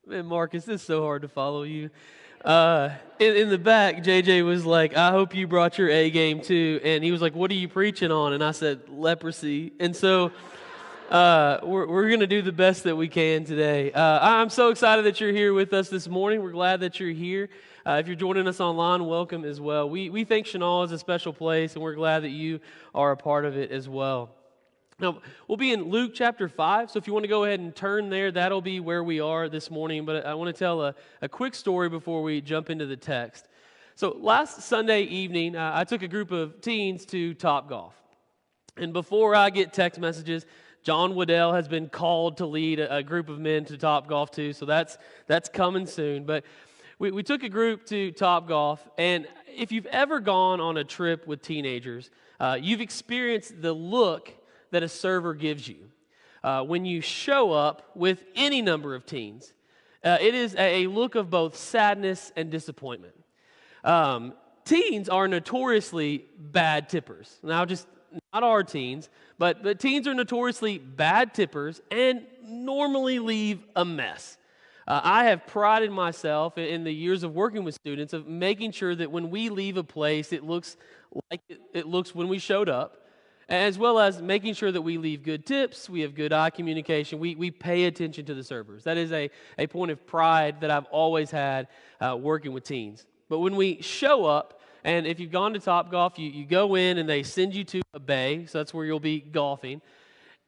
Man, Marcus, this is so hard to follow you. In the back, JJ was like, I hope you brought your A game too. And he was like, what are you preaching on? And I said, leprosy. And so we're going to do the best that we can today. I'm so excited that you're here with us this morning. We're glad that you're here. If you're joining us online, welcome as well. We think Chenal is a special place, and we're glad that you are a part of it as well. Now, we'll be in Luke chapter 5, so if you want to go ahead and turn there, that'll be where we are this morning. But I want to tell a quick story before we jump into the text. So last Sunday evening, I took a group of teens to Topgolf. And before I get text messages, John Waddell has been called to lead a group of men to Topgolf too, so that's coming soon. But we took a group to Topgolf, and if you've ever gone on a trip with teenagers, you've experienced the look that a server gives you when you show up with any number of teens. It is a look of both sadness and disappointment. Teens are notoriously bad tippers. Now, just not our teens, but teens are notoriously bad tippers and normally leave a mess. I have prided myself in the years of working with students of making sure that when we leave a place, it looks like it looks when we showed up, as well as making sure that we leave good tips, we have good eye communication, we pay attention to the servers. That is a point of pride that I've always had working with teens. But when we show up, and if you've gone to Topgolf, you go in and they send you to a bay, so that's where you'll be golfing.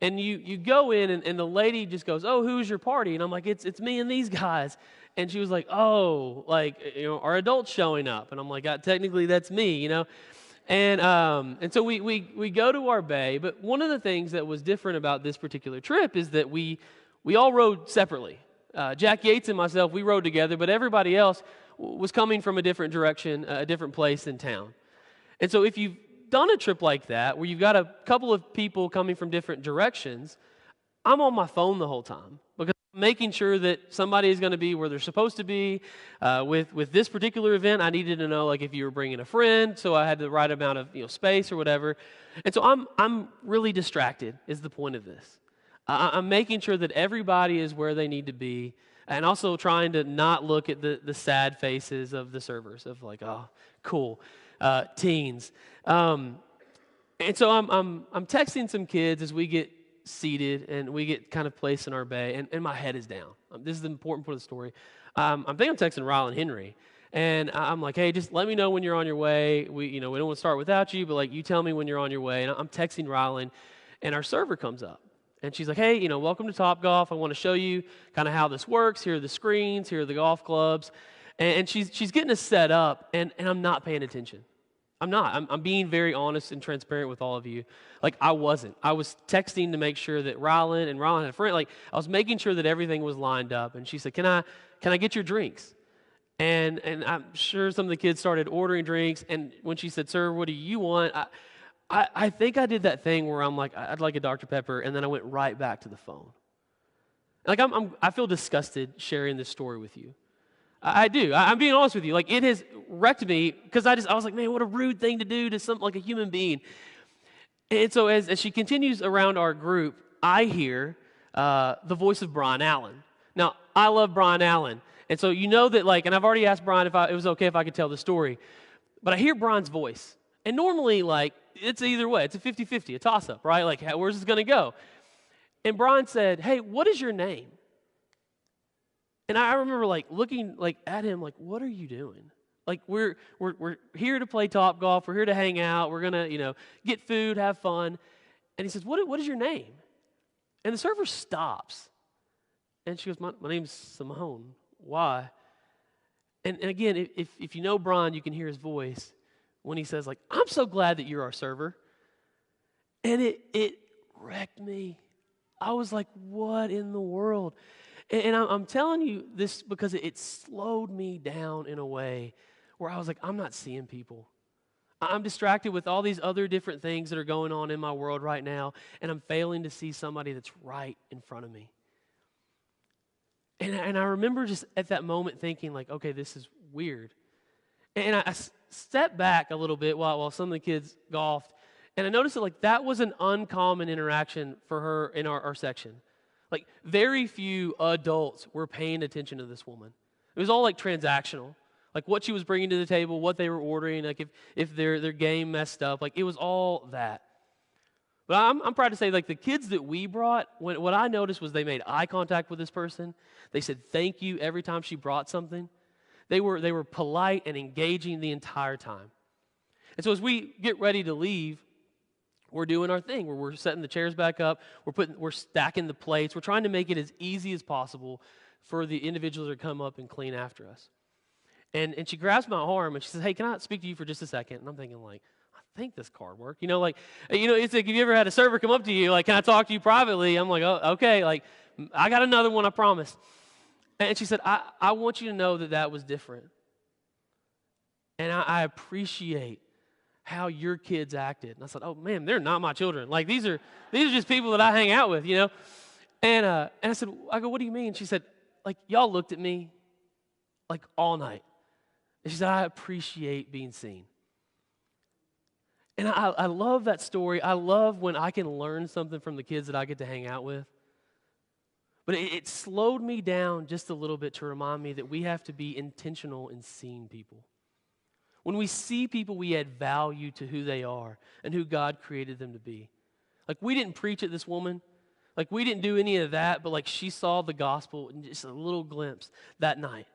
And you go in and the lady just goes, oh, who's your party? And I'm like, it's me and these guys. And she was like, oh, are adults showing up? And I'm like, technically that's me, And so we go to our bay, but one of the things that was different about this particular trip is that we all rode separately. Jack Yates and myself, we rode together, but everybody else was coming from a different direction, a different place in town. And so if you've done a trip like that, where you've got a couple of people coming from different directions, I'm on my phone the whole time because I'm making sure that somebody is going to be where they're supposed to be. With this particular event, I needed to know if you were bringing a friend, so I had the right amount of space or whatever. And so I'm really distracted is the point of this. I'm making sure that everybody is where they need to be, and also trying to not look at the sad faces of the servers of oh, cool, teens. And so I'm texting some kids as we get seated and we get kind of placed in our bay, and my head is down. This is the important part of the story. I think I'm texting Ryle and Henry, and I'm like, hey, just let me know when you're on your way. We don't want to start without you, but you tell me when you're on your way. And I'm texting Rylan, and our server comes up, and she's like, hey, welcome to Topgolf. I want to show you kind of how this works. Here are the screens. Here are the golf clubs, and she's getting us set up, and I'm not paying attention. I'm not. I'm being very honest and transparent with all of you. I wasn't. I was texting to make sure that Rylan had a friend. I was making sure that everything was lined up. And she said, "Can I get your drinks?" And I'm sure some of the kids started ordering drinks. And when she said, "Sir, what do you want?" I think I did that thing where I'm like, "I'd like a Dr. Pepper," and then I went right back to the phone. I feel disgusted sharing this story with you. I do. I'm being honest with you. It has wrecked me because I was like, man, what a rude thing to do to a human being. And so as she continues around our group, I hear the voice of Brian Allen. Now, I love Brian Allen. And so that and I've already asked Brian if it was okay if I could tell the story. But I hear Brian's voice. And normally, it's either way. It's a 50-50, a toss-up, right? Where's this going to go? And Brian said, hey, what is your name? And I remember looking at him what are you doing? We're here to play Topgolf. We're here to hang out. We're gonna get food, have fun. And he says, what is your name? And the server stops, and she goes, my name's Simone. Why? And again, if you know Brian, you can hear his voice when he says I'm so glad that you're our server. And it wrecked me. I was like, what in the world? And I'm telling you this because it slowed me down in a way where I was like, I'm not seeing people. I'm distracted with all these other different things that are going on in my world right now, and I'm failing to see somebody that's right in front of me. And I remember just at that moment thinking okay, this is weird. And I stepped back a little bit while some of the kids golfed, and I noticed that that was an uncommon interaction for her in our section. Like, very few adults were paying attention to this woman. It was all like transactional, like what she was bringing to the table, what they were ordering, like if their game messed up, like it was all that. But I'm proud to say, like the kids that we brought, what I noticed was they made eye contact with this person. They said thank you every time she brought something. They were polite and engaging the entire time. And so as we get ready to leave, we're doing our thing where we're setting the chairs back up, we're stacking the plates, we're trying to make it as easy as possible for the individuals that come up and clean after us. And she grabs my arm and she says, "Hey, can I speak to you for just a second?" And I'm thinking like, I think this card worked. It's like if you ever had a server come up to you, like, "Can I talk to you privately?" I'm like, "Oh, okay, like I got another one, I promise." And she said, I want you to know that was different. And I appreciate how your kids acted. And I said, "Oh man, they're not my children. Like these are just people that I hang out with, you know." And I said, "I go, what do you mean?" She said, "Like y'all looked at me like all night." And she said, "I appreciate being seen." And I love that story. I love when I can learn something from the kids that I get to hang out with. But it slowed me down just a little bit to remind me that we have to be intentional in seeing people. When we see people, we add value to who they are and who God created them to be. Like, we didn't preach at this woman. Like, we didn't do any of that, but like she saw the gospel in just a little glimpse that night.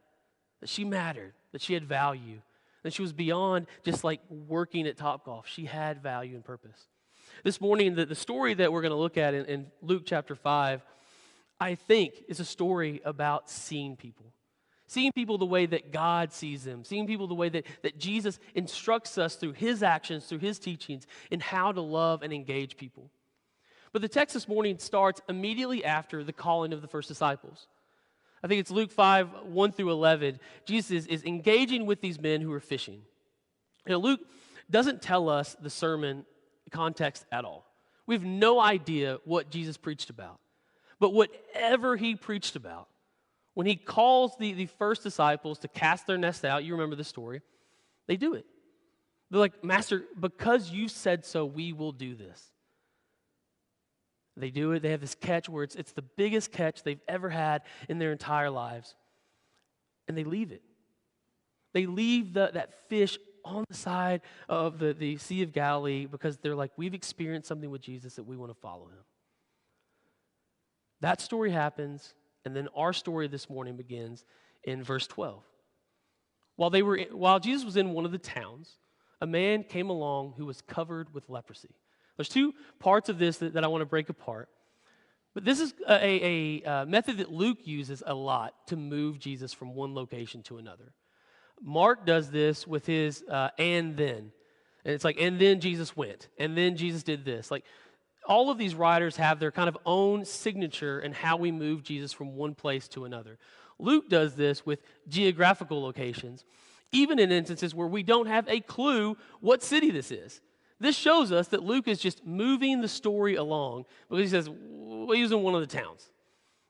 That she mattered, that she had value, that she was beyond just like working at Topgolf. She had value and purpose. This morning, the story that we're going to look at in Luke chapter 5, I think is a story about seeing people. Seeing people the way that God sees them. Seeing people the way that Jesus instructs us through his actions, through his teachings, in how to love and engage people. But the text this morning starts immediately after the calling of the first disciples. I think it's Luke 5, 1 through 11. Jesus is engaging with these men who are fishing. Luke doesn't tell us the sermon context at all. We have no idea what Jesus preached about. But whatever he preached about, when he calls the first disciples to cast their nets out, you remember the story, they do it. They're like, "Master, because you said so, we will do this." They do it. They have this catch where it's the biggest catch they've ever had in their entire lives. And they leave it. They leave that fish on the side of the Sea of Galilee because they're like, we've experienced something with Jesus that we want to follow him. That story happens. And then our story this morning begins in verse 12. While Jesus was in one of the towns, a man came along who was covered with leprosy. There's two parts of this that I want to break apart. But this is a method that Luke uses a lot to move Jesus from one location to another. Mark does this with his "and then." And it's like, "and then Jesus went," and then Jesus did this. Like, all of these writers have their kind of own signature in how we move Jesus from one place to another. Luke does this with geographical locations, even in instances where we don't have a clue what city this is. This shows us that Luke is just moving the story along because he says, well, he was in one of the towns.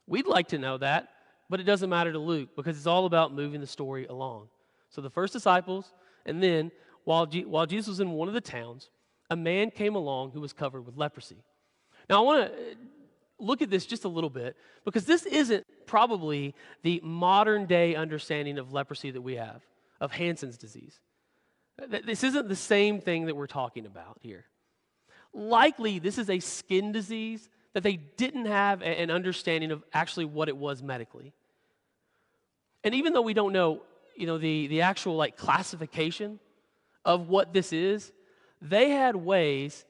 We'd like to know that, but it doesn't matter to Luke because it's all about moving the story along. So the first disciples, and then while Jesus was in one of the towns, a man came along who was covered with leprosy. Now, I want to look at this just a little bit because this isn't probably the modern day understanding of leprosy that we have, of Hansen's disease. This isn't the same thing that we're talking about here. Likely, this is a skin disease that they didn't have an understanding of actually what it was medically. And even though we don't know, the actual like classification of what this is, they had ways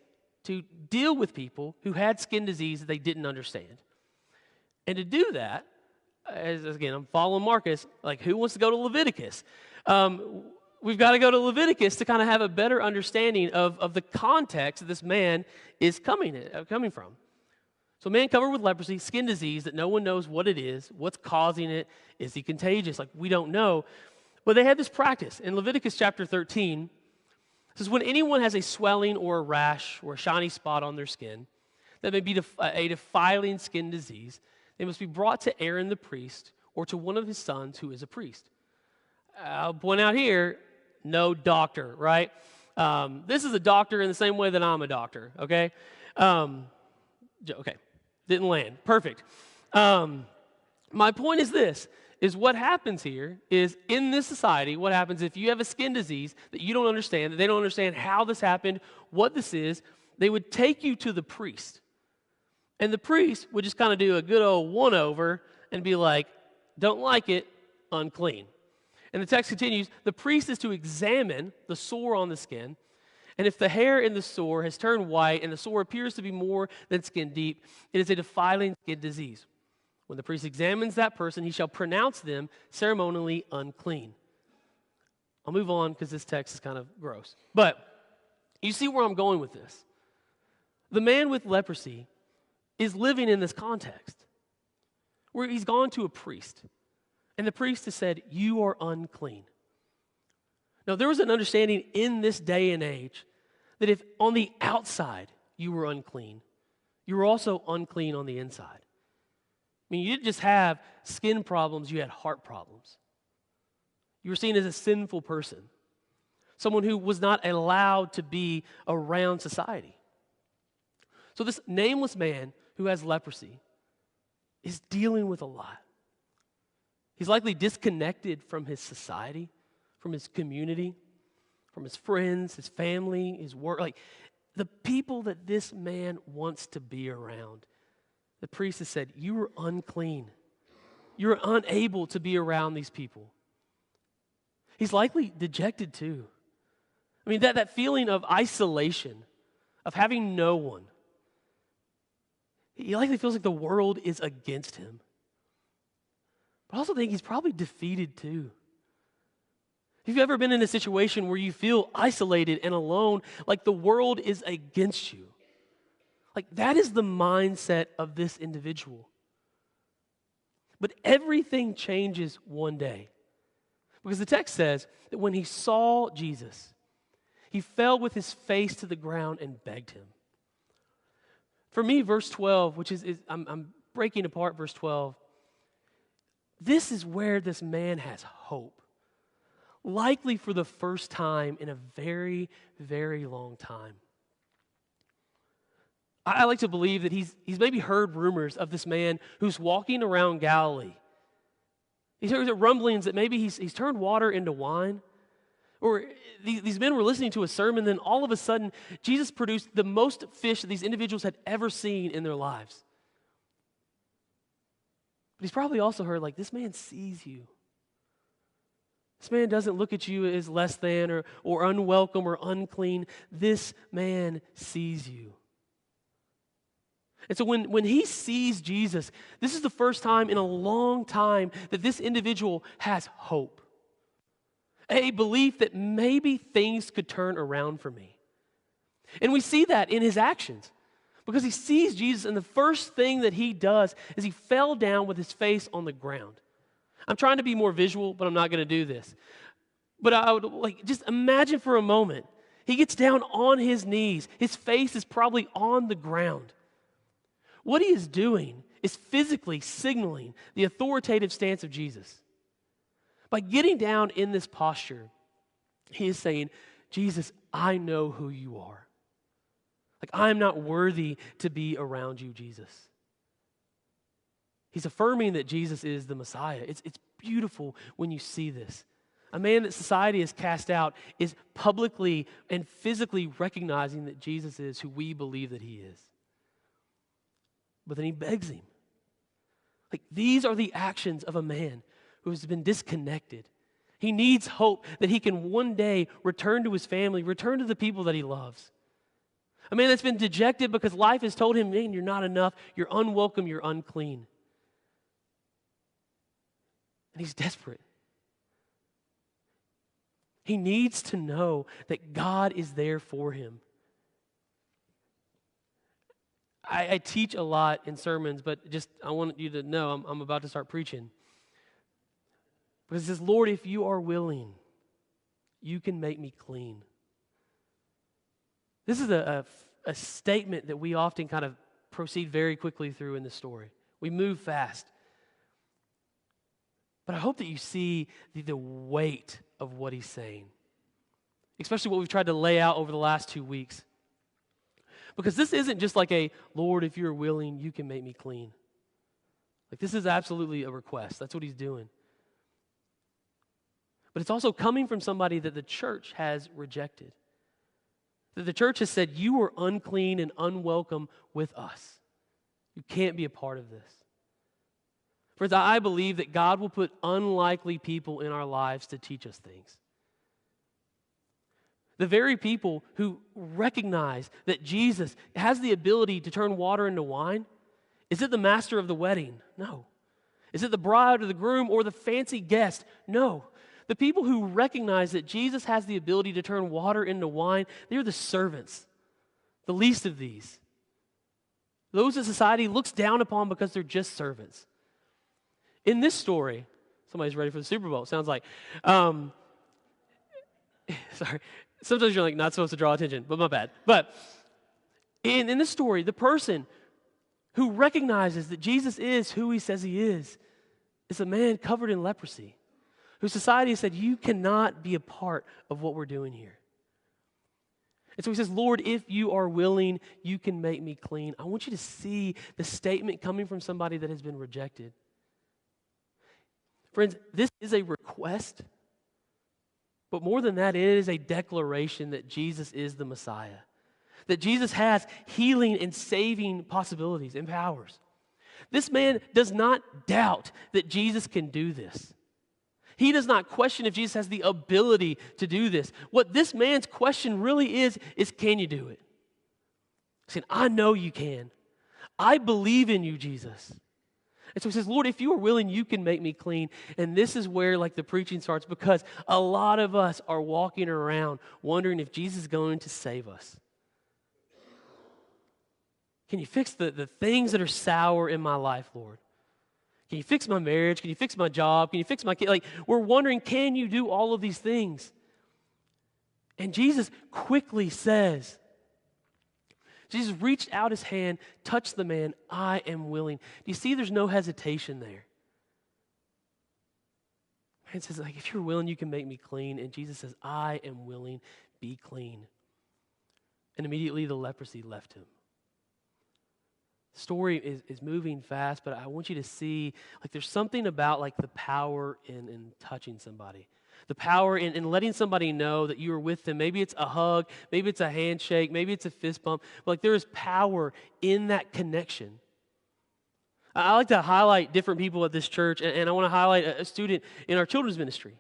to deal with people who had skin disease that they didn't understand. And to do that, again, I'm following Marcus, like who wants to go to Leviticus? We've got to go to Leviticus to kind of have a better understanding of the context that this man is coming from. So a man covered with leprosy, skin disease that no one knows what it is, what's causing it, is he contagious? Like we don't know. But they had this practice. In Leviticus chapter 13, it says, when anyone has a swelling or a rash or a shiny spot on their skin that may be a defiling skin disease, they must be brought to Aaron the priest or to one of his sons who is a priest. I'll point out here, no doctor, right? This is a doctor in the same way that I'm a doctor, okay? Okay, didn't land. Perfect. My point is this, is what happens here is in this society, what happens if you have a skin disease that you don't understand, that they don't understand how this happened, what this is, they would take you to the priest. And the priest would just kind of do a good old one-over and be like, don't like it, unclean. And the text continues, the priest is to examine the sore on the skin, and if the hair in the sore has turned white and the sore appears to be more than skin deep, it is a defiling skin disease. When the priest examines that person, he shall pronounce them ceremonially unclean. I'll move on because this text is kind of gross. But you see where I'm going with this. The man with leprosy is living in this context where he's gone to a priest, and the priest has said, you are unclean. Now, there was an understanding in this day and age that if on the outside you were unclean, you were also unclean on the inside. I mean, you didn't just have skin problems, you had heart problems. You were seen as a sinful person, someone who was not allowed to be around society. So this nameless man who has leprosy is dealing with a lot. He's likely disconnected from his society, from his community, from his friends, his family, his work. Like the people that this man wants to be around. The priest has said, you are unclean. You're unable to be around these people. He's likely dejected too. I mean, that feeling of isolation, of having no one. He likely feels like the world is against him. But I also think he's probably defeated too. Have you ever been in a situation where you feel isolated and alone, like the world is against you? Like that is the mindset of this individual. But everything changes one day. Because the text says that when he saw Jesus, he fell with his face to the ground and begged him. For me, verse 12, which is I'm breaking apart verse 12, this is where this man has hope. Likely for the first time in a very, very long time. I like to believe that he's maybe heard rumors of this man who's walking around Galilee. He's heard rumblings that maybe he's turned water into wine. Or these men were listening to a sermon, then all of a sudden, Jesus produced the most fish that these individuals had ever seen in their lives. But he's probably also heard, like, this man sees you. This man doesn't look at you as less than or unwelcome or unclean. This man sees you. And so when he sees Jesus, this is the first time in a long time that this individual has hope. A belief that maybe things could turn around for me. And we see that in his actions. Because he sees Jesus, and the first thing that he does is he fell down with his face on the ground. I'm trying to be more visual, but I'm not going to do this. But I would just imagine for a moment, he gets down on his knees. His face is probably on the ground. What he is doing is physically signaling the authoritative stance of Jesus. By getting down in this posture, he is saying, Jesus, I know who you are. Like, I am not worthy to be around you, Jesus. He's affirming that Jesus is the Messiah. It's beautiful when you see this. A man that society has cast out is publicly and physically recognizing that Jesus is who we believe that he is. But then he begs him. Like, these are the actions of a man who has been disconnected. He needs hope that he can one day return to his family, return to the people that he loves. A man that's been dejected because life has told him, man, you're not enough, you're unwelcome, you're unclean. And he's desperate. He needs to know that God is there for him. I teach a lot in sermons, but just I want you to know I'm about to start preaching. Because it says, Lord, if you are willing, you can make me clean. This is a statement that we often kind of proceed very quickly through in this story. We move fast. But I hope that you see the weight of what he's saying, especially what we've tried to lay out over the last 2 weeks. Because this isn't just like a, Lord, if you're willing, you can make me clean. Like, this is absolutely a request. That's what he's doing. But it's also coming from somebody that the church has rejected. That the church has said, you are unclean and unwelcome with us. You can't be a part of this. Friends, I believe that God will put unlikely people in our lives to teach us things. The very people who recognize that Jesus has the ability to turn water into wine. Is it the master of the wedding? No. Is it the bride or the groom or the fancy guest? No. The people who recognize that Jesus has the ability to turn water into wine, they're the servants, the least of these. Those that society looks down upon because they're just servants. In this story, somebody's ready for the Super Bowl, it sounds like. Sorry. Sometimes you're like not supposed to draw attention, but my bad. But in this story, the person who recognizes that Jesus is who he says he is a man covered in leprosy, who society has said, you cannot be a part of what we're doing here. And so he says, Lord, if you are willing, you can make me clean. I want you to see the statement coming from somebody that has been rejected. Friends, this is a request, but more than that, it is a declaration that Jesus is the Messiah, that Jesus has healing and saving possibilities and powers. This man does not doubt that Jesus can do this. He does not question if Jesus has the ability to do this. What this man's question really is can you do it? He's saying, I know you can. I believe in you, Jesus. And so he says, Lord, if you are willing, you can make me clean. And this is where the preaching starts, because a lot of us are walking around wondering if Jesus is going to save us. Can you fix the things that are sour in my life, Lord? Can you fix my marriage? Can you fix my job? Can you fix my kid? We're wondering, can you do all of these things? And Jesus quickly says, Jesus reached out his hand, touched the man, I am willing. Do you see there's no hesitation there? Man says, if you're willing, you can make me clean. And Jesus says, I am willing, be clean. And immediately the leprosy left him. The story is moving fast, but I want you to see, there's something about the power in touching somebody. The power in letting somebody know that you are with them. Maybe it's a hug, maybe it's a handshake, maybe it's a fist bump. But there is power in that connection. I like to highlight different people at this church, and I want to highlight a student in our children's ministry.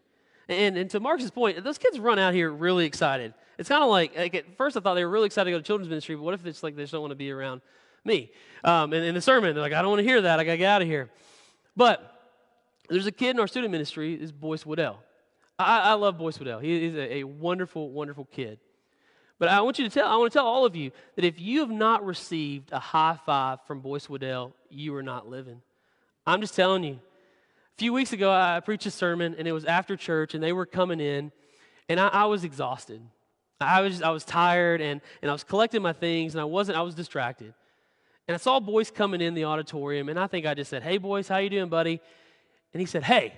And to Marcus' point, those kids run out here really excited. It's kind of like at first I thought they were really excited to go to children's ministry, but what if it's they just don't want to be around me? And in the sermon, they're like, I don't want to hear that. I got to get out of here. But there's a kid in our student ministry, is Bryce Waddell. I love Bryce Waddell. He is a wonderful, wonderful kid. But I want to tell all of you that if you have not received a high five from Bryce Waddell, you are not living. I'm just telling you. A few weeks ago, I preached a sermon, and it was after church, and they were coming in, and I was exhausted. I was tired, and I was collecting my things, and I was distracted. And I saw Bryce coming in the auditorium, and I think I just said, hey, Bryce, how you doing, buddy? And he said, hey.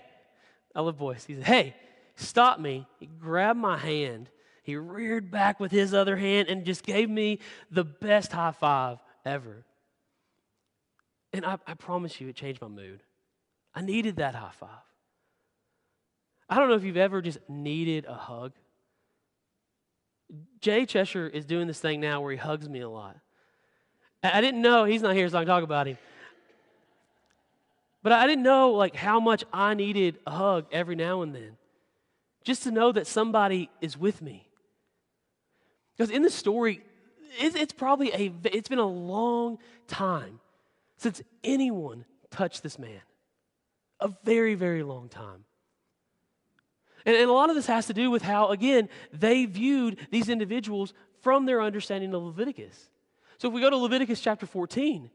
I love Bryce. He said, hey, stop me. He grabbed my hand. He reared back with his other hand and just gave me the best high five ever. And I promise you, it changed my mood. I needed that high five. I don't know if you've ever just needed a hug. Jay Cheshire is doing this thing now where he hugs me a lot. I didn't know, he's not here so I can talk about him. But I didn't know how much I needed a hug every now and then. Just to know that somebody is with me. Because in the story, it's been a long time since anyone touched this man. A very, very long time. And a lot of this has to do with how, again, they viewed these individuals from their understanding of Leviticus. So if we go to Leviticus chapter 14, it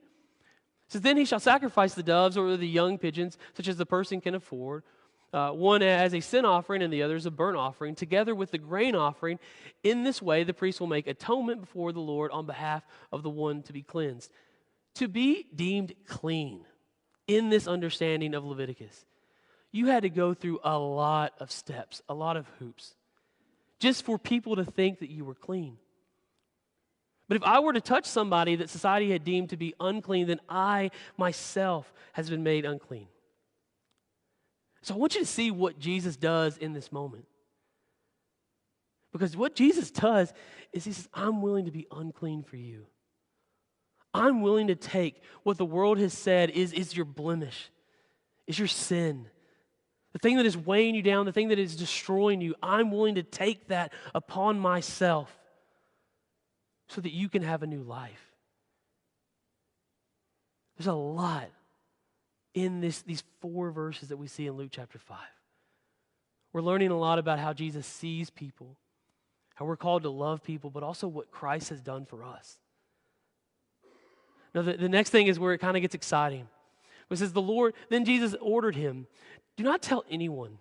says, then he shall sacrifice the doves or the young pigeons, such as the person can afford, one as a sin offering and the other as a burnt offering, together with the grain offering. In this way, the priest will make atonement before the Lord on behalf of the one to be cleansed. To be deemed clean in this understanding of Leviticus, you had to go through a lot of steps, a lot of hoops, just for people to think that you were clean. But if I were to touch somebody that society had deemed to be unclean, then I myself has been made unclean. So I want you to see what Jesus does in this moment. Because what Jesus does is he says, I'm willing to be unclean for you. I'm willing to take what the world has said is your blemish, is your sin, the thing that is weighing you down, the thing that is destroying you. I'm willing to take that upon myself so that you can have a new life. There's a lot in these 4 verses that we see in Luke chapter 5. We're learning a lot about how Jesus sees people, how we're called to love people, but also what Christ has done for us. Now, the next thing is where it kind of gets exciting. It says, then Jesus ordered him, do not tell anyone,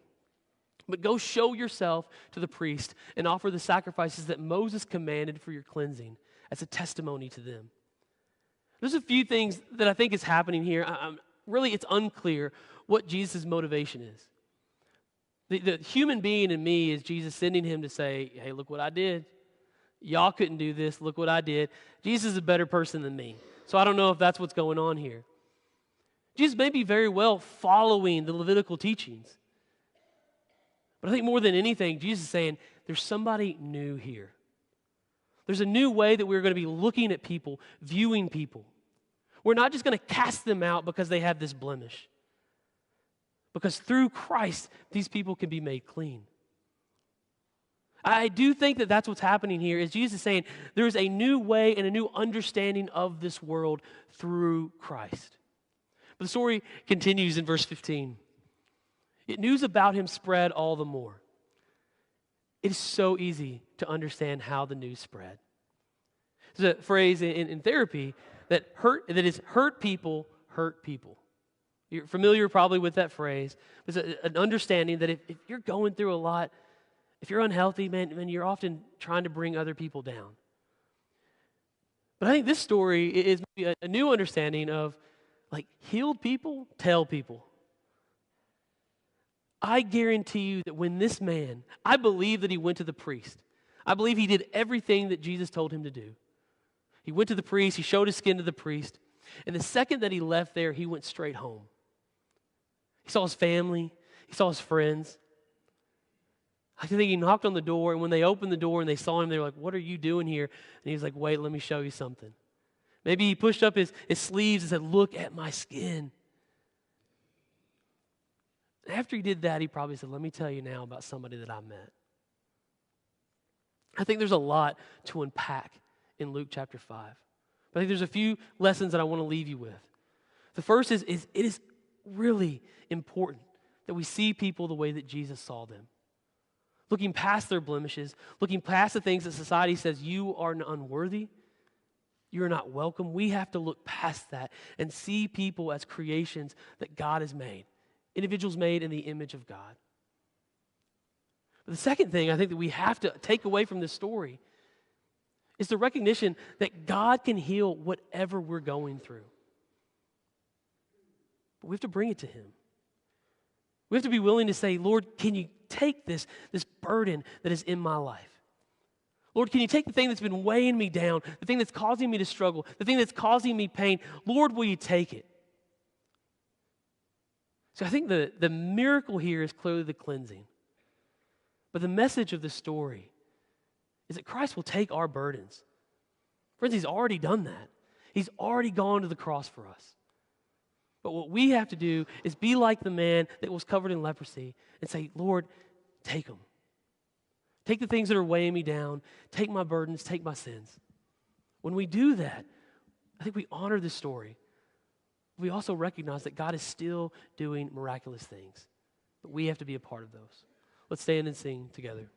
but go show yourself to the priest and offer the sacrifices that Moses commanded for your cleansing as a testimony to them. There's a few things that I think is happening here. Really, it's unclear what Jesus' motivation is. The human being in me is Jesus sending him to say, hey, look what I did. Y'all couldn't do this. Look what I did. Jesus is a better person than me. So I don't know if that's what's going on here. Jesus may be very well following the Levitical teachings. But I think more than anything, Jesus is saying, there's somebody new here. There's a new way that we're going to be looking at people, viewing people. We're not just going to cast them out because they have this blemish. Because through Christ, these people can be made clean. I do think that that's what's happening here, is Jesus is saying there's a new way and a new understanding of this world through Christ. But the story continues in verse 15. News about him spread all the more. It is so easy to understand how the news spread. There's a phrase in therapy that is hurt people hurt people. You're familiar probably with that phrase. There's an understanding that if you're going through a lot, if you're unhealthy, man, you're often trying to bring other people down. But I think this story is maybe a new understanding of, like, healed people tell people. I guarantee you that when this man, I believe that he went to the priest. I believe he did everything that Jesus told him to do. He went to the priest, he showed his skin to the priest, and the second that he left there, he went straight home. He saw his family, he saw his friends. I think he knocked on the door, and when they opened the door and they saw him, they were like, what are you doing here? And he was like, wait, let me show you something. Maybe he pushed up his sleeves and said, look at my skin. After he did that, he probably said, let me tell you now about somebody that I met. I think there's a lot to unpack in Luke chapter 5. But I think there's a few lessons that I want to leave you with. The first is it is really important that we see people the way that Jesus saw them. Looking past their blemishes, looking past the things that society says you are unworthy, you are not welcome. We have to look past that and see people as creations that God has made. Individuals made in the image of God. But the second thing I think that we have to take away from this story is the recognition that God can heal whatever we're going through. But we have to bring it to Him. We have to be willing to say, Lord, can you take this burden that is in my life? Lord, can you take the thing that's been weighing me down, the thing that's causing me to struggle, the thing that's causing me pain? Lord, will you take it? So I think the miracle here is clearly the cleansing. But the message of the story is that Christ will take our burdens. Friends, He's already done that. He's already gone to the cross for us. But what we have to do is be like the man that was covered in leprosy and say, Lord, take them. Take the things that are weighing me down. Take my burdens. Take my sins. When we do that, I think we honor this story. We also recognize that God is still doing miraculous things. But we have to be a part of those. Let's stand and sing together.